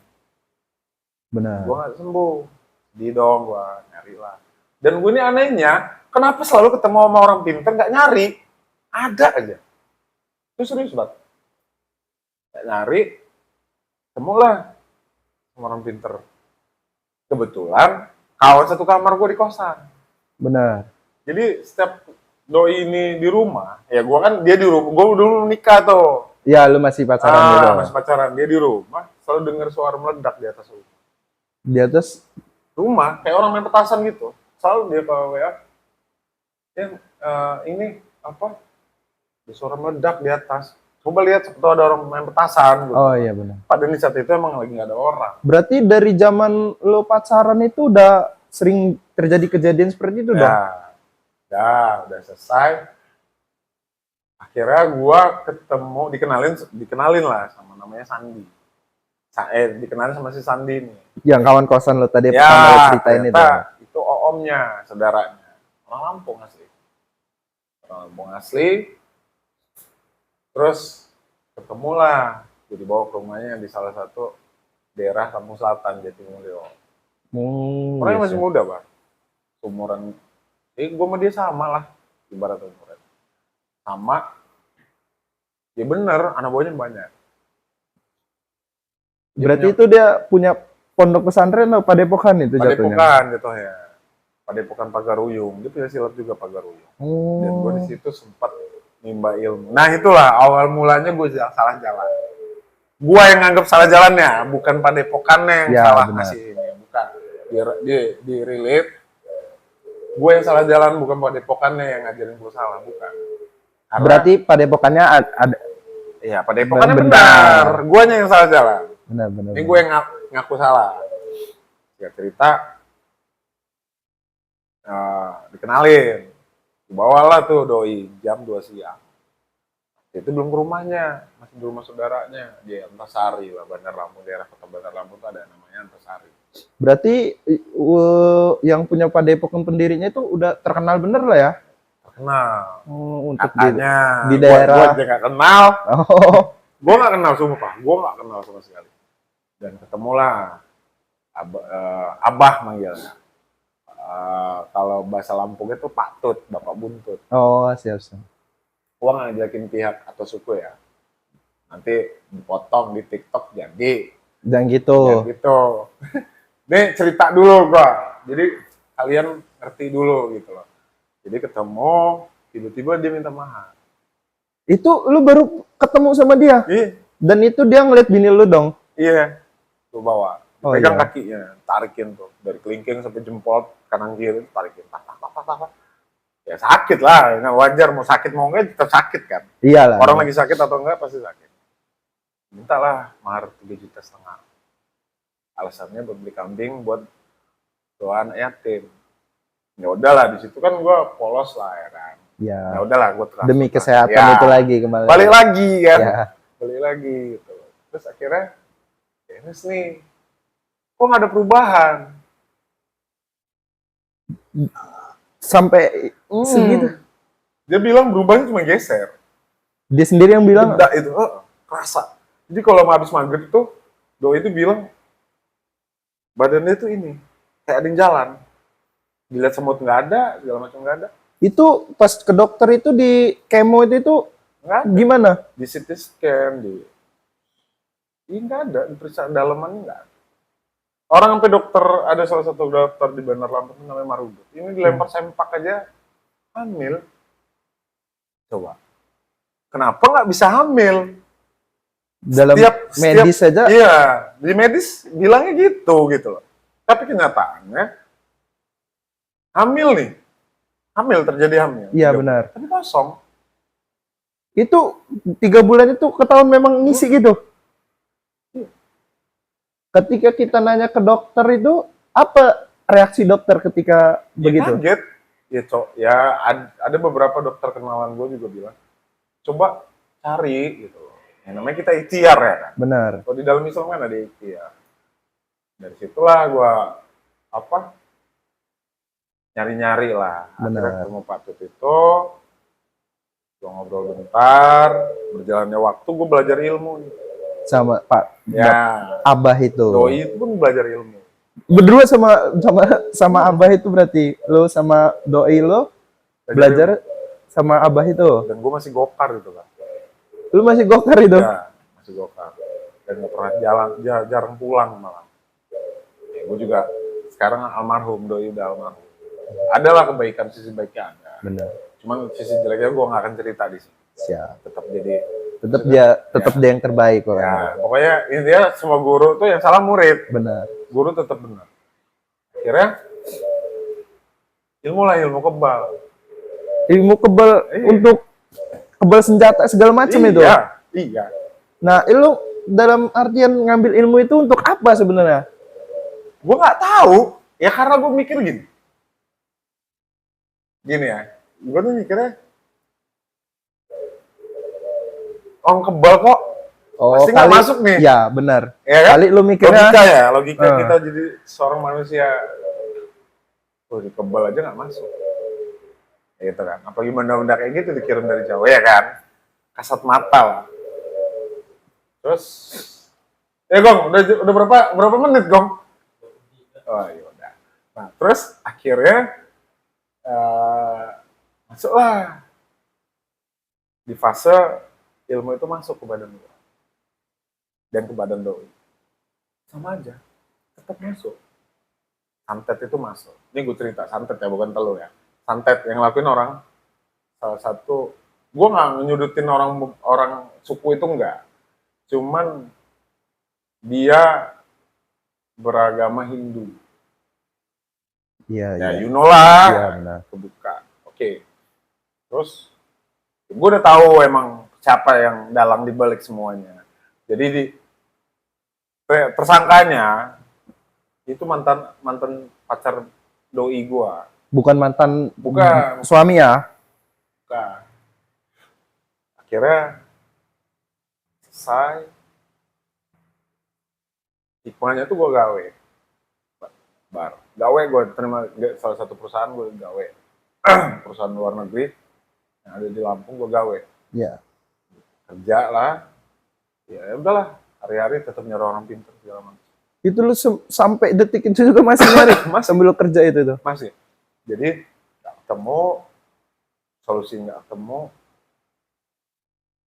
[SPEAKER 2] Benar.
[SPEAKER 1] Gue nggak sembuh. Di dong gue nyari lah. Dan gue ini anehnya, kenapa selalu ketemu sama orang pinter nggak nyari? Ada aja. Itu serius banget. Nggak nyari, temulah sama orang pinter. Kebetulan kawan satu kamar gue di kosan.
[SPEAKER 2] Benar.
[SPEAKER 1] Jadi setiap doi ini di rumah, ya gue kan dia di rumah. Gue dulu nikah tuh.
[SPEAKER 2] Ya, lu masih pacaran gitu.
[SPEAKER 1] Masih pacaran. Dia di rumah, selalu dengar suara meledak di atas rumah.
[SPEAKER 2] Di atas
[SPEAKER 1] Rumah, kayak orang main petasan gitu. Selalu dia ke WA. Ini apa? Ada suara meledak di atas. Coba lihat, seperti ada orang main petasan. Gitu.
[SPEAKER 2] Oh iya benar.
[SPEAKER 1] Padahal di saat itu emang lagi nggak ada orang.
[SPEAKER 2] Berarti dari zaman lo pacaran itu udah sering terjadi kejadian seperti itu dong?
[SPEAKER 1] Udah selesai. Akhirnya gua ketemu, dikenalin lah sama namanya Sandi. Dikenalin sama si Sandi nih.
[SPEAKER 2] Yang kawan kosan lo tadi
[SPEAKER 1] Ya,
[SPEAKER 2] pertama lo ceritain itu.
[SPEAKER 1] itu omnya, saudaranya. Orang Lampung asli. Orang Lampung asli. Terus ketemulah, gue dibawa ke rumahnya di salah satu daerah Lampung Selatan, Jatimulyo. Orangnya masih muda, Bang. Umuran, gue sama dia sama lah, ibarat umuran. Sama, ya bener, anak buahnya banyak.
[SPEAKER 2] Berarti itu dia punya pondok pesantren atau padepokan itu jatuhnya?
[SPEAKER 1] Padepokan jatuhnya. Padepokan Pagaruyung. Dia punya silat juga Pagaruyung. Dan gue di situ sempat nimba ilmu. Nah itulah awal mulanya gue salah jalan. Gue yang nganggap salah jalannya, bukan padepokannya yang
[SPEAKER 2] Ya,
[SPEAKER 1] salah
[SPEAKER 2] benar.
[SPEAKER 1] ngasih ini. Bukan. Di relate. Gue yang salah jalan, bukan padepokannya yang ngajarin gue salah. Bukan. Karena,
[SPEAKER 2] Berarti padepokannya ada
[SPEAKER 1] iya, padepokannya
[SPEAKER 2] benar.
[SPEAKER 1] benar. Guanya yang salah jalan.
[SPEAKER 2] benar.
[SPEAKER 1] Ini gue yang ngaku salah. Ya cerita, dikenalin. Dibawalah tuh doi jam 2 siang. Itu belum ke rumahnya, masih di rumah saudaranya di Antasari lah, Bandar Lampung, daerah kota Bandar Lampung tuh ada namanya Antasari.
[SPEAKER 2] Berarti yang punya padepokan pendirinya itu udah terkenal bener lah ya.
[SPEAKER 1] Terkenal.
[SPEAKER 2] Untuk
[SPEAKER 1] Katanya
[SPEAKER 2] di daerah.
[SPEAKER 1] Gua aja gak kenal.
[SPEAKER 2] Oh,
[SPEAKER 1] Gua gak kenal sumpah, gua gak kenal sama sekali. Dan ketemulah Abah manggilnya. Kalau bahasa Lampung itu Pak Bapak Buntut.
[SPEAKER 2] oh siap.
[SPEAKER 1] Gua nggak ngejelekin pihak atau suku ya. Nanti dipotong di TikTok jadi.
[SPEAKER 2] Jangan gitu.
[SPEAKER 1] Jangan gitu. Nih cerita dulu gua. Jadi kalian ngerti dulu gitu loh. Jadi ketemu, tiba-tiba dia minta mahar.
[SPEAKER 2] Itu lu baru ketemu sama dia?
[SPEAKER 1] Iya.
[SPEAKER 2] Dan itu dia ngeliat bini lu dong?
[SPEAKER 1] Iya. Lu bawa.
[SPEAKER 2] Oh,
[SPEAKER 1] Pegang
[SPEAKER 2] iya.
[SPEAKER 1] kakinya, tarikin tuh. Dari kelingking sampai jempol, kanan kiri, tarikin. Tak. Ya sakit lah, nah, wajar mau sakit mau enggak tetap sakit kan.
[SPEAKER 2] Iyalah.
[SPEAKER 1] Orang lagi sakit atau enggak pasti sakit. Mintalah mahar 3,5 juta. Alasannya buat beli kambing buat doa anak yatim. Ya udahlah di situ kan gue polos lah ya kan.
[SPEAKER 2] Ya.
[SPEAKER 1] Ya udahlah gue transfer.
[SPEAKER 2] Demi kesehatan
[SPEAKER 1] Ya.
[SPEAKER 2] itu lagi kembali.
[SPEAKER 1] Balik lagi kan.
[SPEAKER 2] Ya.
[SPEAKER 1] Balik lagi gitu. Terus akhirnya Enes nih. Kok nggak ada perubahan?
[SPEAKER 2] Sampai segitu.
[SPEAKER 1] Dia bilang berubahnya cuma geser.
[SPEAKER 2] Dia sendiri yang bilang.
[SPEAKER 1] Beda itu, kerasa. Jadi kalau habis maghrib itu, doi itu bilang badannya itu ini kayak ada yang jalan. Dilihat semut nggak ada, segala macam nggak ada.
[SPEAKER 2] Itu pas ke dokter itu di kemo itu
[SPEAKER 1] Nggak ada.
[SPEAKER 2] gimana?
[SPEAKER 1] Di CT scan, ini nggak ada, di periksa dalamannya nggak ada. Orang sampai dokter, ada salah satu dokter di Bandar Lampung namanya Marudut. Ini dilempar sempak aja hamil. Coba. Kenapa nggak bisa hamil?
[SPEAKER 2] Dalam medis saja.
[SPEAKER 1] Iya, di medis bilangnya gitu loh. Tapi kenyataannya hamil nih. Terjadi hamil.
[SPEAKER 2] Iya benar.
[SPEAKER 1] Tapi kosong.
[SPEAKER 2] Itu 3 bulan itu ketahuan memang ngisi gitu. Ketika kita nanya ke dokter itu, apa reaksi dokter ketika begitu?
[SPEAKER 1] Kaget. Ya, ada beberapa dokter kenalan gue juga bilang, coba cari gitu loh. Yang namanya kita ikhtiar ya kan.
[SPEAKER 2] Benar.
[SPEAKER 1] Kalau di dalam Islam kan ada ikhtiar. Dari situlah gue nyari-nyari lah. Akhirnya ketemu Pak Tut itu, gue ngobrol bentar, berjalannya waktu gue belajar ilmu nih.
[SPEAKER 2] Sama Pak
[SPEAKER 1] Ya,
[SPEAKER 2] Abah itu.
[SPEAKER 1] doi itu pun belajar ilmu.
[SPEAKER 2] Berdua sama Abah itu berarti lo sama doi lo belajar sama Abah itu.
[SPEAKER 1] Dan gue masih gokar gitu kan.
[SPEAKER 2] Lu masih gokar itu?
[SPEAKER 1] Ya, masih gokar. Dan gak pernah jarang pulang malah. Ya, gue juga sekarang almarhum, doi udah almarhum. Adalah kebaikan, sisi baiknya ada.
[SPEAKER 2] Benar.
[SPEAKER 1] Cuman sisi jeleknya gue gak akan cerita di sini.
[SPEAKER 2] Siap.
[SPEAKER 1] Tetap
[SPEAKER 2] dia yang terbaik kok.
[SPEAKER 1] Ya, pokoknya intinya semua guru tuh yang salah murid.
[SPEAKER 2] Benar.
[SPEAKER 1] Guru tetap benar. Akhirnya ilmu kebal.
[SPEAKER 2] Ilmu kebal untuk kebal senjata segala macam itu.
[SPEAKER 1] Iya.
[SPEAKER 2] Nah, lu dalam artian ngambil ilmu itu untuk apa sebenarnya?
[SPEAKER 1] Gue nggak tahu. Ya karena gue mikir gini. Gue tuh mikirnya orang kebal kok pasti nggak masuk nih.
[SPEAKER 2] Ya benar.
[SPEAKER 1] Ya kan?
[SPEAKER 2] Kali lu mikirnya
[SPEAKER 1] logika kita jadi seorang manusia. Di kebal aja nggak masuk. Ya gitu kan. Apalagi benda-benda kayak gitu dikirim dari Jawa ya kan. Kasat mata lah. Terus, Gong, udah berapa menit Gong? Oh iya udah. Nah terus akhirnya masuklah di fase ilmu itu masuk ke badan gue dan ke badan doi sama aja tetap masuk. Santet itu masuk. Ini gue cerita santet ya, bukan telur ya. Santet yang lakuin orang salah satu, gue nggak nyudutin orang suku itu enggak, cuman dia beragama Hindu.
[SPEAKER 2] Iya.
[SPEAKER 1] Ya, you know lah.
[SPEAKER 2] Iya benar.
[SPEAKER 1] Kebuka. Oke. Terus Gue udah tahu emang siapa yang dalang di balik semuanya. Jadi tersangkanya itu mantan mantan pacar doi gue.
[SPEAKER 2] Bukan mantan
[SPEAKER 1] Bukan.
[SPEAKER 2] suami ya?
[SPEAKER 1] Bukan. Akhirnya selesai. Hikmahnya tuh gue gawe. Gawe gue terima salah satu perusahaan gue gawe. Perusahaan luar negeri yang ada di Lampung gue gawe.
[SPEAKER 2] Iya.
[SPEAKER 1] Kerja lah. Ya udahlah. Hari-hari tetap nyari orang pintar segala macam.
[SPEAKER 2] Itu lu sampai detik itu juga masih nyari sambil lu kerja itu tuh.
[SPEAKER 1] Masih. Jadi nggak ketemu, solusi nggak ketemu,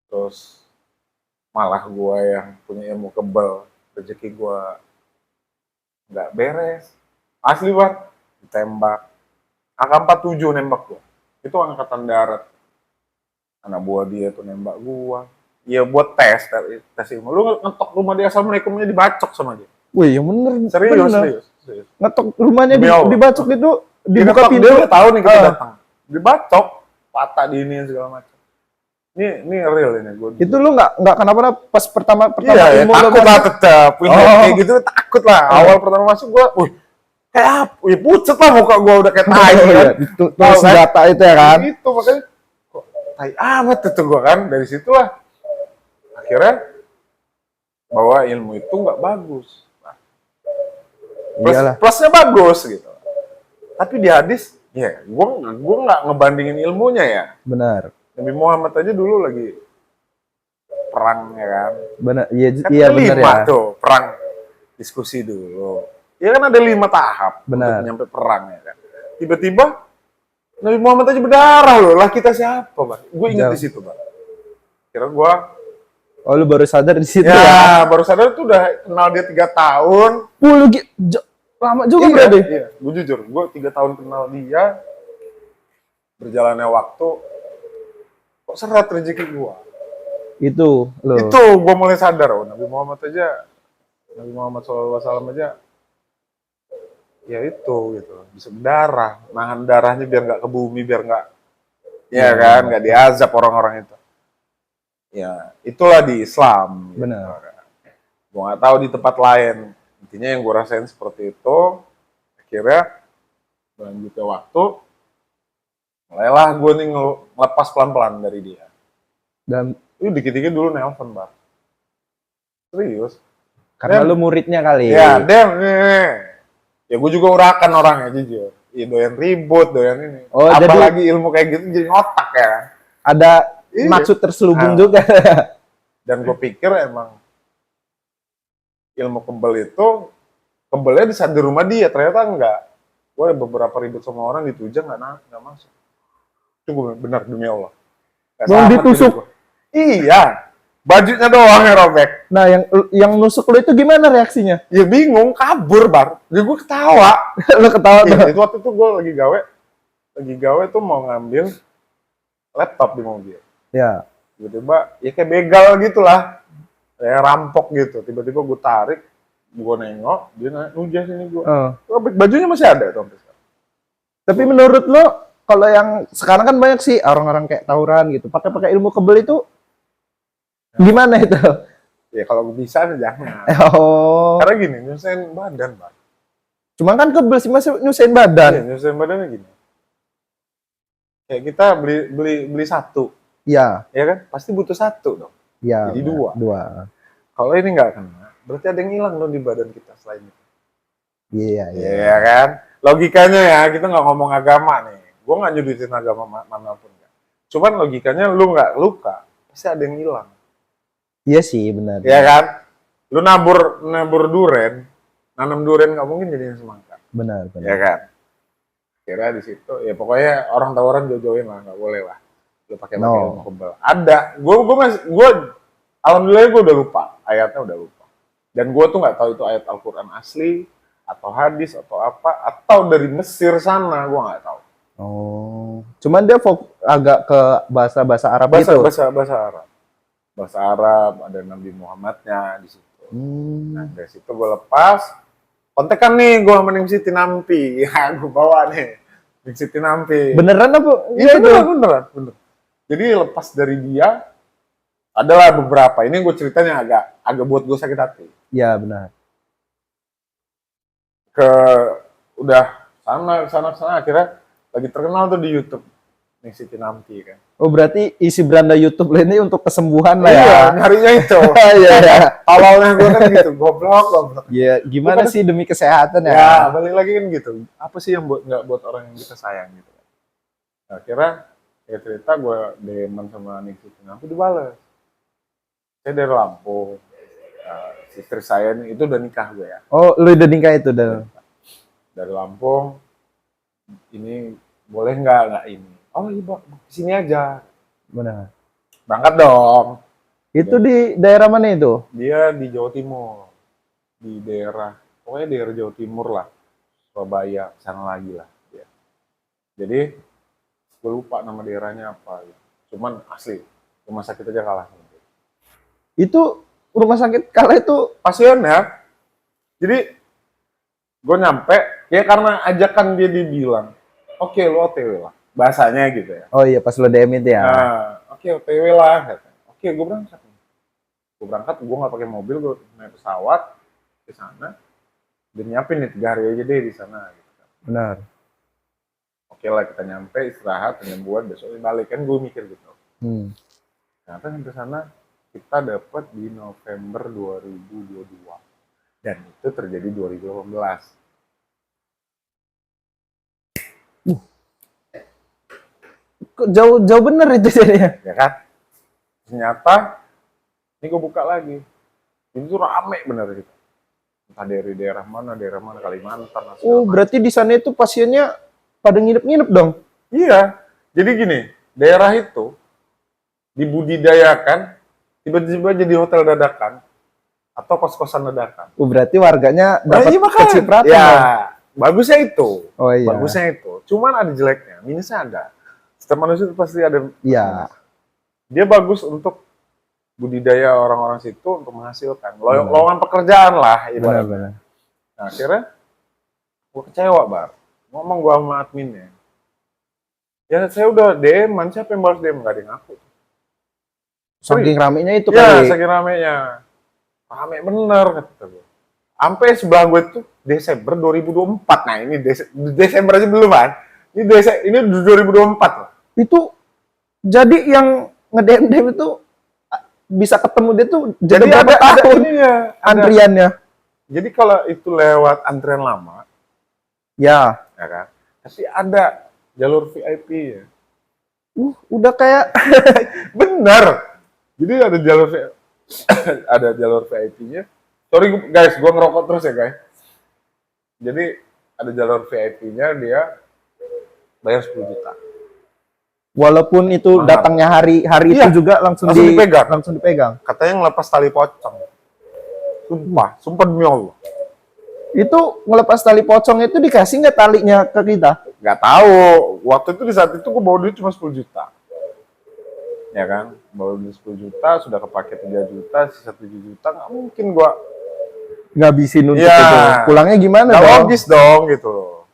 [SPEAKER 1] terus malah gue yang punya ilmu kebal, rezeki gue nggak beres. Asli banget, ditembak. AK-47 nembak gue. Itu angkatan darat. Anak buah dia tuh nembak gue. Iya buat tes ilmu. Lu ngetok rumah dia, assalamualaikumnya dibacok sama dia.
[SPEAKER 2] Wih, yang bener.
[SPEAKER 1] Serius.
[SPEAKER 2] Ngetok rumahnya
[SPEAKER 1] Demi Allah.
[SPEAKER 2] dibacok itu, dibuka
[SPEAKER 1] Dia
[SPEAKER 2] pintu.
[SPEAKER 1] Dia udah tahu nih kita datang. Dibacok, patah di ini segala macam. Ini real ini gue.
[SPEAKER 2] Itu lu nggak kenapa-napa pas pertama
[SPEAKER 1] Iya,
[SPEAKER 2] ilmu lu
[SPEAKER 1] takut lah
[SPEAKER 2] masuk?
[SPEAKER 1] tetap. Kayak gitu takut lah. Awal pertama masuk gue, kayak apa? Wih, pucet lah muka gue udah kayak tai
[SPEAKER 2] Oh,
[SPEAKER 1] kan.
[SPEAKER 2] iya. Tuh senjata itu ya kan?
[SPEAKER 1] Itu makanya kok tai amat itu gue kan. Dari situlah akhirnya bahwa ilmu itu nggak bagus.
[SPEAKER 2] Iyalah.
[SPEAKER 1] Plusnya bagus gitu. Tapi di hadis, ya gue nggak ngebandingin ilmunya ya.
[SPEAKER 2] Benar.
[SPEAKER 1] Nabi Muhammad aja dulu lagi perang ya kan.
[SPEAKER 2] Benar. Iya,
[SPEAKER 1] Kan
[SPEAKER 2] iya
[SPEAKER 1] ada
[SPEAKER 2] benar
[SPEAKER 1] 5
[SPEAKER 2] ya.
[SPEAKER 1] tuh perang diskusi dulu. Ya kan ada 5 tahap
[SPEAKER 2] Benar.
[SPEAKER 1] untuk nyampe perang ya kan. Tiba-tiba Nabi Muhammad aja berdarah loh. Lah kita siapa, Bang? Gue ingat
[SPEAKER 2] Jauh.
[SPEAKER 1] di situ, Bang. Kira gue
[SPEAKER 2] Oh, lu baru sadar di situ ya?
[SPEAKER 1] ya, baru sadar tuh udah kenal dia 3 tahun.
[SPEAKER 2] Lama juga
[SPEAKER 1] Iya,
[SPEAKER 2] berarti.
[SPEAKER 1] iya. Gue jujur, gue 3 tahun kenal dia. Berjalannya waktu, kok seret rezeki gue.
[SPEAKER 2] Itu loh.
[SPEAKER 1] Itu gue mulai sadar, Nabi Muhammad SAW aja, ya itu gitu, bisa berdarah, nahan darahnya biar nggak ke bumi, biar nggak, ya kan, nggak diazab orang-orang itu. Ya, itulah di Islam.
[SPEAKER 2] Benar.
[SPEAKER 1] Gitu. Gue nggak tahu di tempat lain. Intinya yang gue rasain seperti itu. Akhirnya berlanjutnya waktu, mulailah gue nih ngelepas pelan-pelan dari dia.
[SPEAKER 2] Dan
[SPEAKER 1] Dikit-dikit dulu nelpon, Bang. Serius.
[SPEAKER 2] karena lu muridnya kali.
[SPEAKER 1] Ya, ya gue juga urakan orangnya, jujur. Ya, doyan ribut, doyan ini.
[SPEAKER 2] Oh,
[SPEAKER 1] apalagi ilmu kayak gitu jadi otak ya.
[SPEAKER 2] Ada
[SPEAKER 1] Iya.
[SPEAKER 2] maksud terselubung
[SPEAKER 1] Ah.
[SPEAKER 2] juga.
[SPEAKER 1] Dan gue pikir emang ilmu kebelnya di rumah dia, ternyata enggak. Gue ada beberapa ribut sama orang ditujang nggak masuk. Itu gue benar demi Allah. Nggak
[SPEAKER 2] Bang,
[SPEAKER 1] selamat
[SPEAKER 2] ditusuk.
[SPEAKER 1] hidup gua. Iya, bajunya doang yang robek.
[SPEAKER 2] Nah, yang nusuk lu itu gimana reaksinya?
[SPEAKER 1] Ya bingung, kabur bar. Jadi gue ketawa.
[SPEAKER 2] Lu ketawa tuh.
[SPEAKER 1] Iya, itu waktu itu gue lagi gawe tuh mau ngambil laptop di mobil.
[SPEAKER 2] Ya.
[SPEAKER 1] Tiba-tiba ya kayak begal gitulah, kayak rampok gitu. Tiba-tiba gue tarik, gue nengok, dia nujas ini gue. Bajunya masih ada tuh sampai sekarang.
[SPEAKER 2] Tapi menurut lo, kalau yang sekarang kan banyak sih orang-orang kayak tawuran gitu, pakai ilmu kebel itu gimana itu?
[SPEAKER 1] Ya kalau bisa jangan.
[SPEAKER 2] Oh.
[SPEAKER 1] Karena gini, nyusahin badan, Pak.
[SPEAKER 2] Cuman kan kebel sih masih nyusahin badan.
[SPEAKER 1] Iya, nyusahin badannya gini. Kayak kita beli satu,
[SPEAKER 2] Iya.
[SPEAKER 1] ya kan? Pasti butuh satu dong.
[SPEAKER 2] Iya.
[SPEAKER 1] Jadi dua. Kalau ini nggak kena, berarti ada yang hilang dong di badan kita selain itu.
[SPEAKER 2] Iya.
[SPEAKER 1] Iya kan? Logikanya ya, kita nggak ngomong agama nih. Gue nggak nyudutin agama manapun. Cuman logikanya lu nggak luka, pasti ada yang hilang.
[SPEAKER 2] Iya sih, benar.
[SPEAKER 1] Iya kan? Lu nabur duren, nanam duren nggak mungkin jadinya semangka.
[SPEAKER 2] Benar.
[SPEAKER 1] Ya kan? Kira di situ, ya pokoknya orang tawuran jauh-jauhin lah, nggak boleh lah. Lu pakai ilmu kebal. Ada, gue alhamdulillah gue udah lupa, ayatnya udah lupa. Dan gue tuh nggak tahu itu ayat Al-Quran asli, atau hadis, atau apa, atau dari Mesir sana, gue nggak tahu.
[SPEAKER 2] Oh, cuman dia agak ke bahasa Arab
[SPEAKER 1] Bahasa
[SPEAKER 2] gitu.
[SPEAKER 1] Arab. Bahasa Arab, ada Nabi Muhammadnya di situ. Nah, dari situ gue lepas, kontekan nih gue sama Ning Siti Nampi. Ya, gue bawa nih Ning Siti Nampi.
[SPEAKER 2] Beneran apa?
[SPEAKER 1] Iya, beneran. Jadi lepas dari dia, adalah beberapa. Ini gue ceritanya agak buat gue sakit hati.
[SPEAKER 2] Ya benar.
[SPEAKER 1] Ke udah sana akhirnya lagi terkenal tuh di YouTube. Nih Siti Nampi kan.
[SPEAKER 2] Oh berarti isi beranda YouTube lo ini untuk kesembuhan lah ya?
[SPEAKER 1] Iya, nyarinya itu.
[SPEAKER 2] Iya.
[SPEAKER 1] Awalnya gue kan gitu, goblok.
[SPEAKER 2] Ya gimana
[SPEAKER 1] Bukan-
[SPEAKER 2] sih demi kesehatan ya?
[SPEAKER 1] Ya, balik lagi kan gitu. Apa sih yang nggak buat orang yang kita sayang gitu. Nah, akhirnya ya cerita gue DM sama Ning Siti Nampi dibales. Saya dari Lampung. Istri saya ini itu udah nikah gue ya.
[SPEAKER 2] Oh lu udah nikah itu udah?
[SPEAKER 1] Dari Lampung. Ini boleh nggak ini? Oh iya Bang, sini aja.
[SPEAKER 2] Benar.
[SPEAKER 1] Berangkat dong.
[SPEAKER 2] Itu di daerah mana itu?
[SPEAKER 1] Dia di Jawa Timur. Di pokoknya daerah Jawa Timur lah. Surabaya, sana lagi lah. Ya. Jadi, gue lupa nama daerahnya apa. Cuman asli, rumah sakit aja kalah.
[SPEAKER 2] Itu rumah sakit kala itu
[SPEAKER 1] Pasien ya. Jadi, gue nyampe, ya karena ajakan dia dibilang, oke lu OTW lah. Bahasanya gitu ya.
[SPEAKER 2] oh iya pas lo DM itu ya.
[SPEAKER 1] Nah, oke OTW lah. Katanya. Oke, gue berangkat. Gue nggak pakai mobil, gue naik pesawat ke sana. Dan nyiapin nih 3 hari aja deh di sana. Gitu.
[SPEAKER 2] Benar.
[SPEAKER 1] Oke lah kita nyampe istirahat penyembuhan besoknya balik kan gue mikir gitu. Ternyata sampai sana kita dapat di November 2022 dan itu terjadi 2018.
[SPEAKER 2] Kok jauh bener itu jadinya.
[SPEAKER 1] Ya kan? Ternyata ini gue buka lagi. Ini tuh rame bener gitu. Entah dari daerah mana Kalimantan.
[SPEAKER 2] Oh berarti di sana itu pasiennya pada nginep-nginep dong?
[SPEAKER 1] Iya. Jadi gini, daerah itu dibudidayakan, tiba-tiba jadi hotel dadakan atau kos-kosan dadakan.
[SPEAKER 2] Oh berarti warganya dapat kecipratan
[SPEAKER 1] ya,
[SPEAKER 2] dong?
[SPEAKER 1] bagusnya itu.
[SPEAKER 2] Oh iya.
[SPEAKER 1] Bagusnya itu. Cuman ada jeleknya, minusnya ada. Setiap manusia itu pasti ada.
[SPEAKER 2] Iya.
[SPEAKER 1] Dia bagus untuk budidaya orang-orang situ untuk menghasilkan. Lowongan pekerjaan lah.
[SPEAKER 2] Benar-benar.
[SPEAKER 1] Nah, akhirnya gue kecewa, Bar. Ngomong gue sama adminnya. Ya saya udah DM-an, siapa yang balas DM? Gak ada yang ngaku.
[SPEAKER 2] Saking ramenya itu
[SPEAKER 1] Ya,
[SPEAKER 2] kali.
[SPEAKER 1] saking ramenya. Rame bener, kata gue. Sampai sebelah gue itu Desember 2024. Nah, ini Desember aja belum, kan? Ini 2024 loh.
[SPEAKER 2] Itu jadi yang nge-DM itu bisa ketemu dia tuh jadi berapa tahun
[SPEAKER 1] ininya,
[SPEAKER 2] antriannya?
[SPEAKER 1] Jadi kalau itu lewat antrian lama,
[SPEAKER 2] Ya
[SPEAKER 1] kan? Tapi ada jalur VIP ya.
[SPEAKER 2] Udah kayak
[SPEAKER 1] Bener. Jadi ada jalur ada jalur VIP-nya. Sorry guys, gue ngerokok terus ya guys. Jadi ada jalur VIP-nya dia bayar 10 juta.
[SPEAKER 2] walaupun itu
[SPEAKER 1] Mahal.
[SPEAKER 2] datangnya hari
[SPEAKER 1] Iya,
[SPEAKER 2] itu juga langsung
[SPEAKER 1] dipegang.
[SPEAKER 2] Langsung dipegang.
[SPEAKER 1] Katanya ngelepas tali pocong. Sumpah demi Allah.
[SPEAKER 2] Itu ngelepas tali pocong itu dikasih nggak talinya ke kita?
[SPEAKER 1] Nggak tahu. Waktu itu di saat itu gue bawa duit cuma 10 juta. Ya kan? Bawa duit 10 juta, sudah kepake 3 juta, sisa 7 juta, nggak mungkin gue
[SPEAKER 2] Ngabisin untuk
[SPEAKER 1] Iya.
[SPEAKER 2] itu. Pulangnya gimana
[SPEAKER 1] nggak
[SPEAKER 2] dong?
[SPEAKER 1] logis dong gitu loh.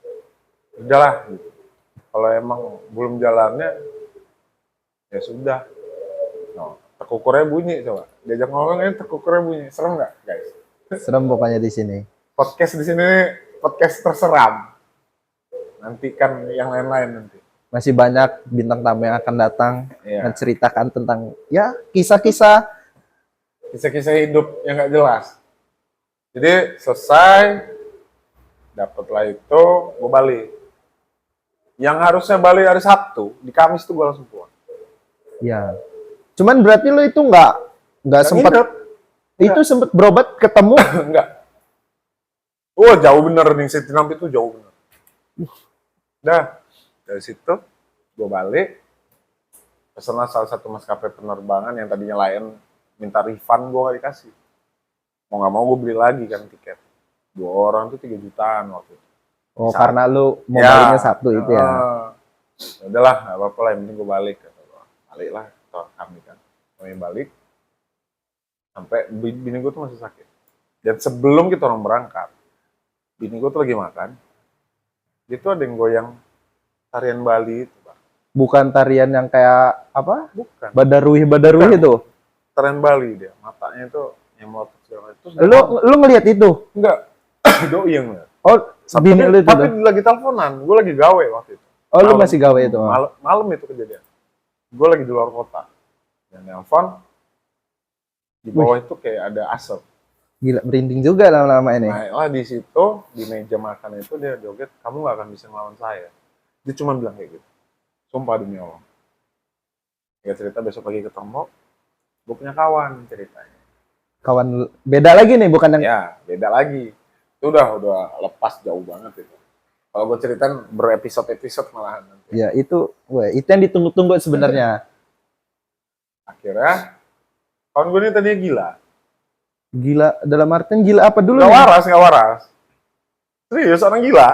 [SPEAKER 1] Udahlah gitu. Kalau emang belum jalannya, ya sudah. No, tekukurnya bunyi coba. Diajak ngomong ini tekukurnya bunyi. Serem nggak guys?
[SPEAKER 2] Serem pokoknya di sini.
[SPEAKER 1] Podcast di sini podcast terseram. Nantikan yang lain-lain nanti.
[SPEAKER 2] Masih banyak bintang tamu yang akan datang
[SPEAKER 1] Iya.
[SPEAKER 2] menceritakan tentang ya kisah-kisah.
[SPEAKER 1] Kisah-kisah hidup yang nggak jelas. Jadi selesai, dapatlah itu, gue balik. Yang harusnya balik hari Sabtu, di Kamis tuh gue langsung pulang.
[SPEAKER 2] Ya. Cuman berarti lo itu nggak sempat
[SPEAKER 1] nginep.
[SPEAKER 2] itu sempat berobat ketemu.
[SPEAKER 1] Enggak. Wah jauh bener nih, Siti Nampi itu jauh bener. Dah, dari situ gue balik, pesenlah salah satu maskapai penerbangan yang tadinya Lion minta refund, gue gak dikasih. Mau nggak mau gue beli lagi kan tiket. 2 orang tuh 3 jutaan waktu itu.
[SPEAKER 2] Oh,
[SPEAKER 1] Saat-
[SPEAKER 2] karena lu mau baliknya Sabtu itu ya.
[SPEAKER 1] Ya udahlah, nggak apa-apa lah, yang penting gue balik. Balik lah, kami kan. Kami balik, sampai bini gue tuh masih sakit. Dan sebelum kita orang berangkat, bini gue tuh lagi makan, dia tuh ada yang goyang tarian Bali itu, Bang.
[SPEAKER 2] Bukan tarian yang kayak apa?
[SPEAKER 1] Bukan.
[SPEAKER 2] Badarui
[SPEAKER 1] Bukan.
[SPEAKER 2] itu.
[SPEAKER 1] Tarian Bali dia. Matanya itu yang melotot segala macam. Terus
[SPEAKER 2] Lu ngelihat itu?
[SPEAKER 1] enggak. Doi yang ngeliat.
[SPEAKER 2] Oh, bini lu itu.
[SPEAKER 1] Tapi
[SPEAKER 2] Tuh.
[SPEAKER 1] lagi teleponan. Gue lagi gawe waktu itu.
[SPEAKER 2] Oh, lu masih gawe itu.
[SPEAKER 1] Malam itu kejadian. Gue lagi di luar kota. Dan nelpon. Di bawah itu kayak ada asap.
[SPEAKER 2] Gila, merinding juga lama-lama ini.
[SPEAKER 1] Nah, di situ, di meja makan itu dia joget, kamu nggak akan bisa ngelawan saya. Dia cuma bilang kayak gitu. Sumpah demi Allah. Ya cerita besok pagi ketemu, gue punya kawan ceritanya.
[SPEAKER 2] Kawan beda lagi nih, bukan yang
[SPEAKER 1] Ya, beda lagi. Itu udah lepas jauh banget itu. Kalau gue ceritain berepisode-episode malahan nanti.
[SPEAKER 2] ya itu, wah, itu yang ditunggu-tunggu sebenarnya.
[SPEAKER 1] Akhirnya, kawan gue ini tadinya gila.
[SPEAKER 2] Gila dalam artian gila apa dulu?
[SPEAKER 1] Nggak
[SPEAKER 2] nih?
[SPEAKER 1] waras, nggak waras. Serius, orang gila.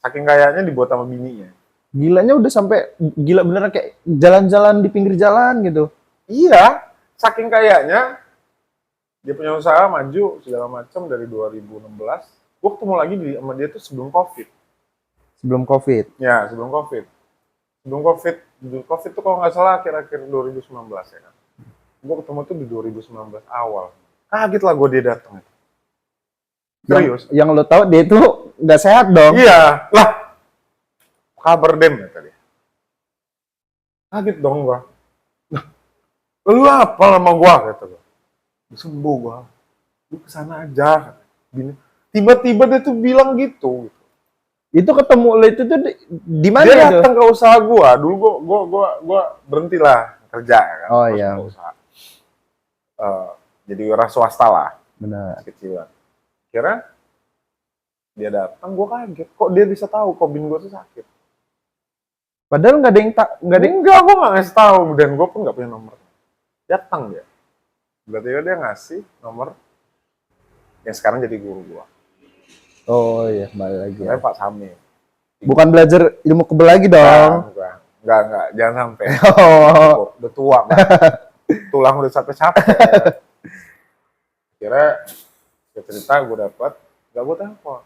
[SPEAKER 1] Saking kayaknya dibuat sama bininya.
[SPEAKER 2] Gilanya udah sampai gila beneran kayak jalan-jalan di pinggir jalan gitu.
[SPEAKER 1] Iya, saking kayaknya dia punya usaha maju segala macam dari 2016. Gue ketemu lagi sama dia tuh sebelum COVID.
[SPEAKER 2] Sebelum COVID.
[SPEAKER 1] Ya, sebelum COVID. Sebelum COVID, COVID tuh kalau nggak salah akhir-akhir 2019 ya kan. Gue ketemu tuh di 2019 awal. Kaget lah gue dia datang. Serius?
[SPEAKER 2] Yang lo tahu dia itu nggak sehat dong.
[SPEAKER 1] Iya, lah. Kabar dem ya tadi. Kaget dong gue. Lu apa sama gue kata gue. Sembuh gue. Lu kesana aja. Tiba-tiba dia tuh bilang gitu.
[SPEAKER 2] Itu ketemu lo itu tuh di mana
[SPEAKER 1] Dia
[SPEAKER 2] itu?
[SPEAKER 1] datang ke usaha gua. Dulu gua berhenti lah kerja kan.
[SPEAKER 2] Oh,
[SPEAKER 1] Terus
[SPEAKER 2] iya.
[SPEAKER 1] ke usaha. Jadi wira swasta lah,
[SPEAKER 2] Benar.
[SPEAKER 1] kecilan. Kira dia datang, gua kaget. Kok dia bisa tahu kok bin gua tuh sakit?
[SPEAKER 2] Padahal nggak ada yang nggak ada.
[SPEAKER 1] Enggak, gua nggak ngasih tahu dan gua pun nggak punya nomor. Datang dia. Berarti dia ngasih nomor yang sekarang jadi guru gua.
[SPEAKER 2] Oh iya, kembali lagi.
[SPEAKER 1] Namanya Pak Samir.
[SPEAKER 2] Bukan belajar ilmu kebel lagi dong.
[SPEAKER 1] Enggak, jangan sampai.
[SPEAKER 2] Oh.
[SPEAKER 1] Udah tua, tulang udah capek-capek. Kira cerita gue dapat, gak gue telepon.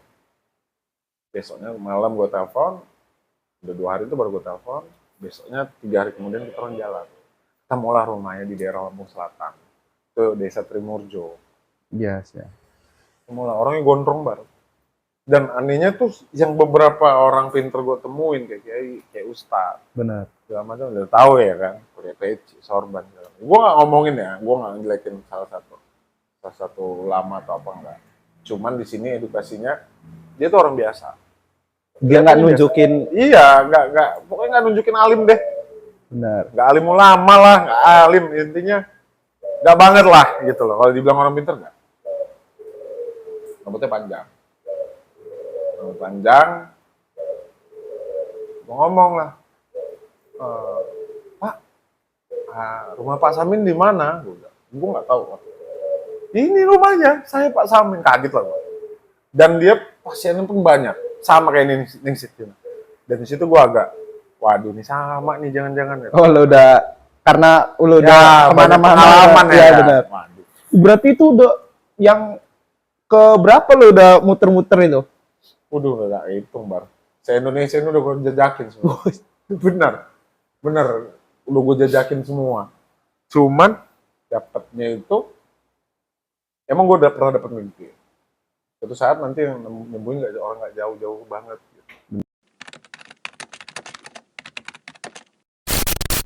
[SPEAKER 1] Besoknya malam gue telepon, udah 2 hari itu baru gue telepon. Besoknya 3 hari kemudian kita orang jalan. Ketemulah rumahnya di daerah Lampung Selatan. Itu desa Trimurjo.
[SPEAKER 2] Iya, yes, ya.
[SPEAKER 1] Ketemulah orangnya gondrong baru. Dan anehnya tuh yang beberapa orang pinter gue temuin kayak Ustadz.
[SPEAKER 2] Benar.
[SPEAKER 1] Segala macam udah tahu ya kan, kuliah peci, sorban. Gue nggak ngomongin ya, gue nggak ngejelekin salah satu ulama atau apa enggak. Cuman di sini edukasinya dia tuh orang biasa.
[SPEAKER 2] Dia nggak nunjukin.
[SPEAKER 1] Iya, pokoknya nggak nunjukin alim deh.
[SPEAKER 2] Benar.
[SPEAKER 1] Nggak alim ulama lah, nggak alim intinya. Nggak banget lah gitu loh. Kalau dibilang orang pinter nggak. Rambutnya panjang. Rambut panjang. Gue ngomong lah. Pak, rumah Pak Samin di mana? Gue nggak tahu. Ini rumahnya, saya Pak Samin. Kaget lah gue. Dan dia pasiennya pun banyak, sama kayak Ningsit. Dan di situ gue agak, waduh ini sama nih jangan-jangan.
[SPEAKER 2] Oh, lo udah karena lo udah kemana-mana.
[SPEAKER 1] Pengalaman ya.
[SPEAKER 2] Benar.
[SPEAKER 1] Waduh.
[SPEAKER 2] Berarti itu udah yang ke berapa lo udah muter-muter itu?
[SPEAKER 1] Udah nggak hitung bar. Se-Indonesia ini udah gue jajakin semua. Bener. Udah gue jajakin semua. Cuman dapatnya itu, emang gue udah pernah dapat mimpi. Suatu saat nanti yang nyembuhin orang nggak jauh-jauh banget.